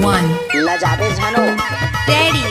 One. लजाबे झानो। Ready.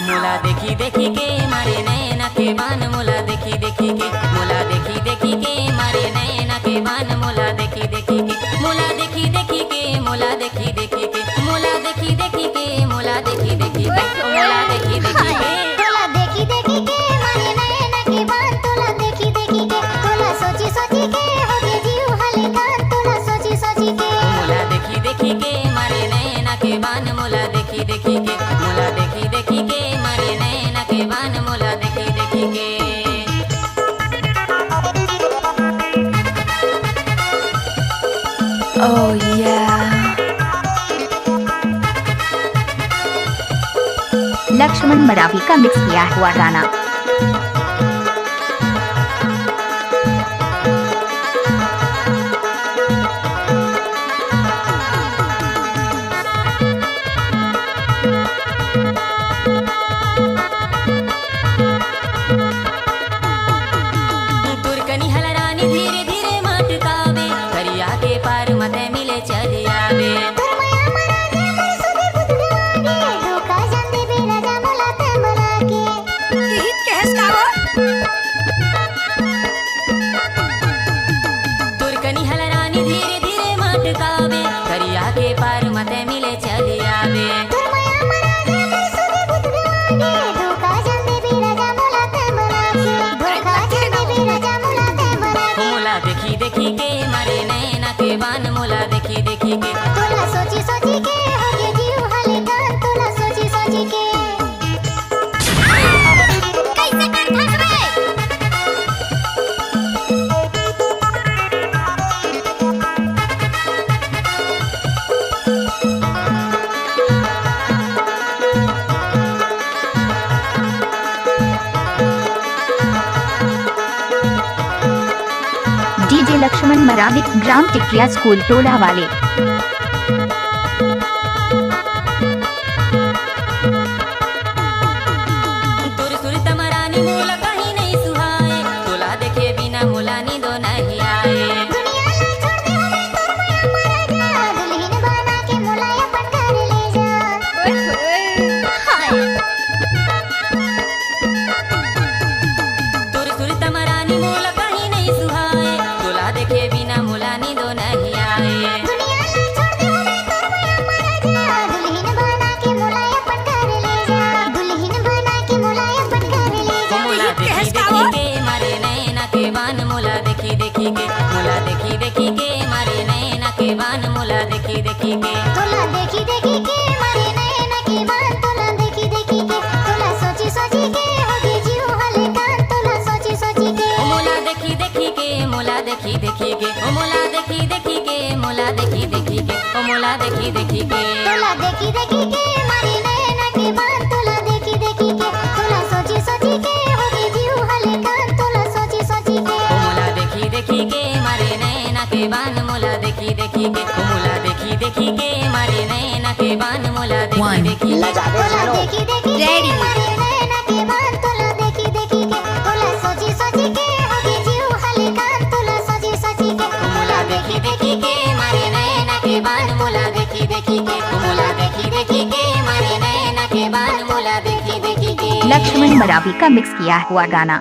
मुला देखी देखी के मारे नैना के बान, मुला देखी देखी के, मुला देखी देखी के मारे नैना के बान, मुला देखी देखी के, मुला देखी देखी के, मुला देखी देखी के, मुला देखी देखी के, मुला देखी देखी के, मुला देखी देखी के। तोला देखी देखी के मारे नैना के बान, तोला देखी देखी के, तोला सोची सोची के होगे जीव हले कान, तोला सोची सोची के। मुला देखी देखी के मारे नैना के बान, मुला देखी देखी के, मुला देखी देखी के मारे नैना के बान, मुला देखी देखी के। Oh yeah. लक्ष्मण मरावी का मिक्स किया हुआ गाना। तुरकनी हलरानी धीरे धीरे मटकावे, करिया के पार मते मिले चली आवे। तुरमया मरा के मैं सुधे बुदुड़ागे, धोखा जाने बे राजा मोला तंबरा के। गीत कहस का हो? तुरकनी हलरानी धीरे धीरे मटकावे, करिया के पार मते मिले चली आवे। तुरमया मरा के मैं सुधे बुदुड़ागे, धोखा जाने बे राजा मोला तंबरा के। धोखा जाने बे राजा मोला तंबरा के। मुला देखी देखी के मारे नैना के बान, मुला देखी देखी के। तोला सोची सोची के होगे जीव हले कान, तोला सोची सोची के। कैसे कर फंसबे? डीजे लक्ष्मण मरावी, ग्राम टिकिया स्कूल टोला वाले। तुर सुर तमरानी मुला कहीं नहीं सुहाए, तोला देखे बिना मुला नींदो नहीं आए। दुनिया ला छोड़ दे हमें तुरमया मरा जा, दुल्हन बना के मोला अपन घर ले जा। तुर सुर तमरानी मुला कहीं नहीं सुहाए, तोला देखे बिना मुला नींदो नहीं आए। दुनिया ला छोड़ दे हमें तुरमया मरा जा, दुल्हन बना के मोला अपन घर ले जा। दुल्हन बना के मोला अपन घर ले जा। मुला देखी देखी के मारे नैना के बान, मुला देखी देखी के, मुला देखी देखी के मारे नैना के बान, मुला देखी देखी के। तोला देखी देखी के मारे नैना के बान, तोला देखी देखी के, तोला सोची सोची के होगे जीव हले कान, तोला सोची सोची के। मुला देखी देखी के, मुला देखी देखी के, मुला देखी देखी के, मुला देखी देखी के, मुला देखी देखी के। तोला देखी देखी के मारे नैना के बान, तोला देखी देखी के, तोला सोची सोची के होगे जीव हले कान, तोला सोची सोची के। मुला देखी देखी के मारे नैना के बान, मुला देखी देखी के, मुला देखी देखी के मारे नैना के बान, मुला देखी One. देखी के। लजाबे तोला झानो। देखी देखी के Ready. मारे नैना के बान, तोला देखी देखी के, तोला सोची सोची के होगे जीव हले कान, तोला सोची सोची के। मुला देखी देखी के मारे नैना के बान, मुला देखी देखी के, मुला देखी देखी के मारे नैना के बान, मुला देखी देखी के। लक्ष्मण मरावी का मिक्स किया हुआ गाना।